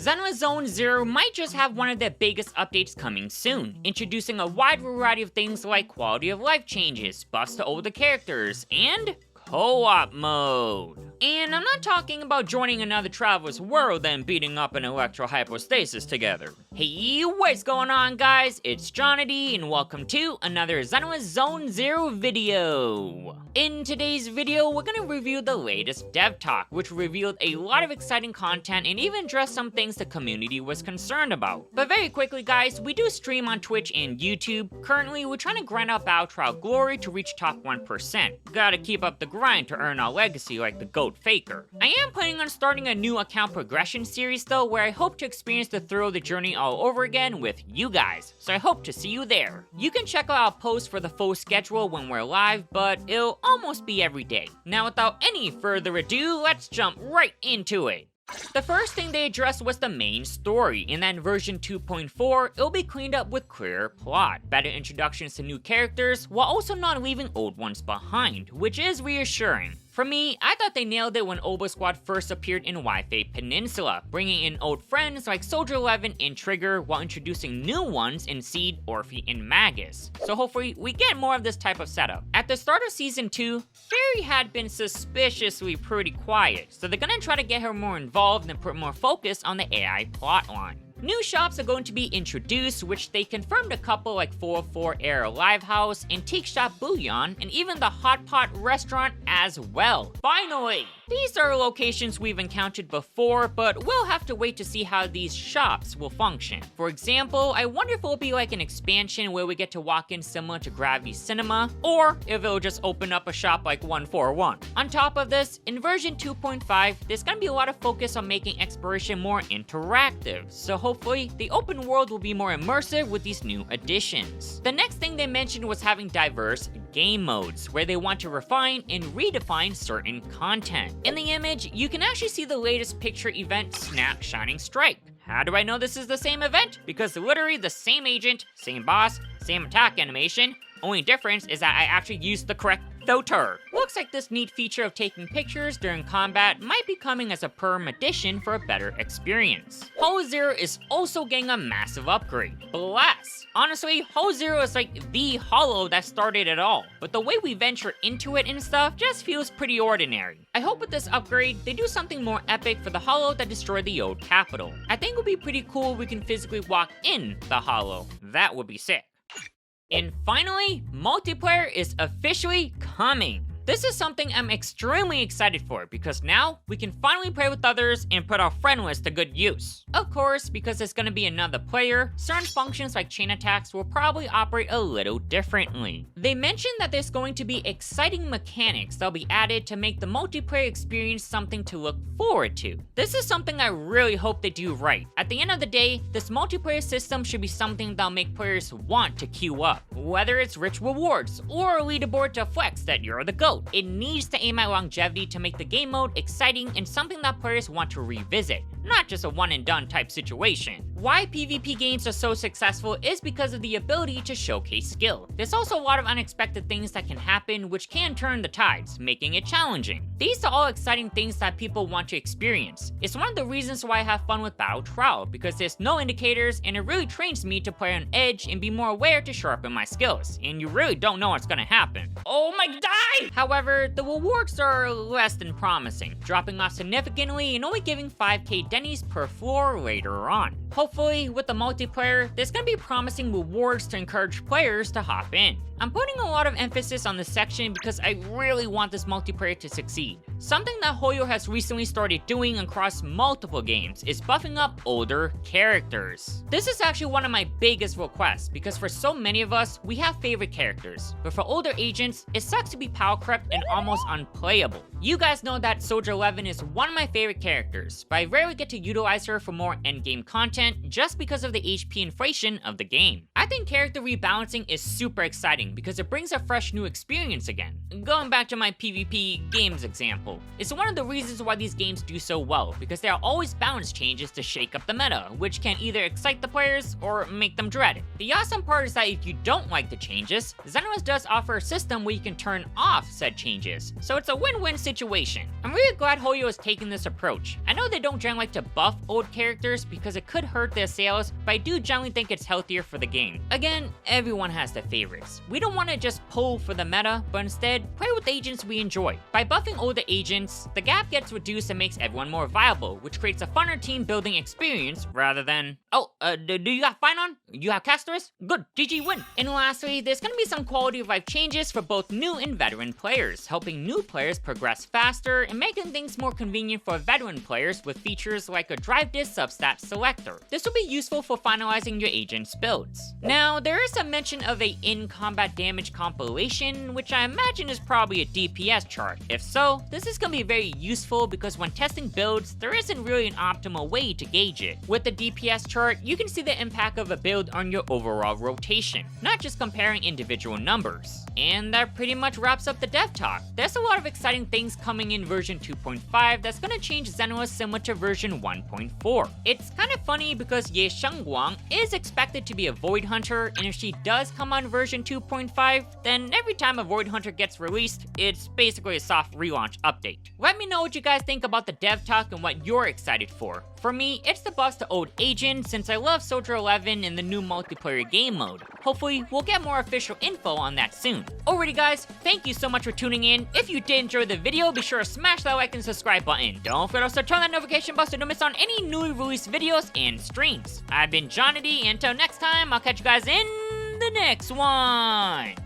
Zenless Zone Zero might just have one of their biggest updates coming soon, introducing a wide variety of things like quality of life changes, buffs to older characters, and co-op mode. And I'm not talking about joining another traveler's world and beating up an electro hypostasis together. Hey, what's going on guys? It's Johnity and welcome to another Zenless Zone Zero video. In today's video, we're gonna review the latest dev talk, which revealed a lot of exciting content and even addressed some things the community was concerned about. But very quickly guys, we do stream on Twitch and YouTube. Currently, we're trying to grind out Battle Trial glory to reach top 1%. Gotta keep up the grind to earn our legacy like the GOAT Faker. I am planning on starting a new account progression series though, where I hope to experience the thrill of the journey all over again with you guys, so I hope to see you there. You can check out our post for the full schedule when we're live, but it'll almost be every day. Now without any further ado, let's jump right into it. The first thing they addressed was the main story. In that version 2.4, it'll be cleaned up with clearer plot, better introductions to new characters, while also not leaving old ones behind, which is reassuring. For me, I thought they nailed it when Obo Squad first appeared in Wi-Fi Peninsula, bringing in old friends like Soldier 11 and Trigger while introducing new ones in Seed, Orphe, and Magus. So hopefully we get more of this type of setup. At the start of Season 2, Fairy had been suspiciously pretty quiet, so they're gonna try to get her more involved and put more focus on the AI plotline. New shops are going to be introduced, which they confirmed a couple like 404 Era Livehouse, Antique Shop Bouillon, and even the Hot Pot restaurant as well. Finally! These are locations we've encountered before, but we'll have to wait to see how these shops will function. For example, I wonder if it'll be like an expansion where we get to walk in similar to Gravity Cinema, or if it'll just open up a shop like 141. On top of this, in version 2.5, there's gonna be a lot of focus on making exploration more interactive, so hopefully, the open world will be more immersive with these new additions. The next thing they mentioned was having diverse game modes, where they want to refine and redefine certain content. In the image, you can actually see the latest picture event, Snap Shining Strike. How do I know this is the same event? Because literally the same agent, same boss, same attack animation. Only difference is that I actually used the correct filter. Looks like this neat feature of taking pictures during combat might be coming as a perm addition for a better experience. Hollow Zero is also getting a massive upgrade. Bless! Honestly, Hollow Zero is like the Hollow that started it all, but the way we venture into it and stuff just feels pretty ordinary. I hope with this upgrade, they do something more epic for the Hollow that destroyed the old capital. I think it would be pretty cool if we can physically walk in the Hollow. That would be sick. And finally, multiplayer is officially coming. This is something I'm extremely excited for because now we can finally play with others and put our friend list to good use. Of course, because there's gonna be another player, certain functions like chain attacks will probably operate a little differently. They mentioned that there's going to be exciting mechanics that'll be added to make the multiplayer experience something to look forward to. This is something I really hope they do right. At the end of the day, this multiplayer system should be something that'll make players want to queue up. Whether it's rich rewards or a leaderboard to flex that you're the GOAT. It needs to aim at longevity to make the game mode exciting and something that players want to revisit, not just a one and done type situation. Why PvP games are so successful is because of the ability to showcase skill. There's also a lot of unexpected things that can happen which can turn the tides, making it challenging. These are all exciting things that people want to experience. It's one of the reasons why I have fun with Battle Trial, because there's no indicators and it really trains me to play on edge and be more aware to sharpen my skills, and you really don't know what's gonna happen. Oh my god! However, the rewards are less than promising, dropping off significantly and only giving 5k Denny's per floor later on. Hopefully, with the multiplayer, there's gonna be promising rewards to encourage players to hop in. I'm putting a lot of emphasis on this section because I really want this multiplayer to succeed. Something that Hoyo has recently started doing across multiple games is buffing up older characters. This is actually one of my biggest requests because for so many of us, we have favorite characters, but for older agents, it sucks to be power crept and almost unplayable. You guys know that Soldier 11 is one of my favorite characters, but I rarely get to utilize her for more endgame content just because of the HP inflation of the game. I think character rebalancing is super exciting because it brings a fresh new experience again. Going back to my PvP games example, level. It's one of the reasons why these games do so well, because there are always balance changes to shake up the meta, which can either excite the players or make them dread it. The awesome part is that if you don't like the changes, Zenless does offer a system where you can turn off said changes, so it's a win-win situation. I'm really glad Hoyo is taking this approach. I know they don't generally like to buff old characters because it could hurt their sales, but I do generally think it's healthier for the game. Again, everyone has their favorites. We don't want to just pull for the meta, but instead, play with agents we enjoy. By buffing older agents, the gap gets reduced and makes everyone more viable, which creates a funner team building experience rather than, do you got Fine on? You have Castorus? Good, GG win. And lastly, there's gonna be some quality of life changes for both new and veteran players, helping new players progress faster and making things more convenient for veteran players with features like a drive disc substat selector. This will be useful for finalizing your agent's builds. Now, there is a mention of a in-combat damage compilation, which I imagine is probably a DPS chart. If so, this is gonna be very useful because when testing builds, there isn't really an optimal way to gauge it. With the DPS chart, you can see the impact of a build on your overall rotation, not just comparing individual numbers. And that pretty much wraps up the dev talk. There's a lot of exciting things coming in version 2.5 that's gonna change Zenless similar to version 1.4. It's kind of funny because Ye Shengguang is expected to be a Void Hunter, and if she does come on version 2.5, then every time a Void Hunter gets released, it's basically a soft relaunch update. Let me know what you guys think about the dev talk and what you're excited for. For me, it's the buffs to old agents since I love Soldier 11 and the new multiplayer game mode. Hopefully, we'll get more official info on that soon. Alrighty guys, thank you so much for tuning in. If you did enjoy the video, be sure to smash that like and subscribe button. Don't forget also to turn that notification bell so you don't miss on any newly released videos and streams. I've been Johnity, and until next time, I'll catch you guys in the next one.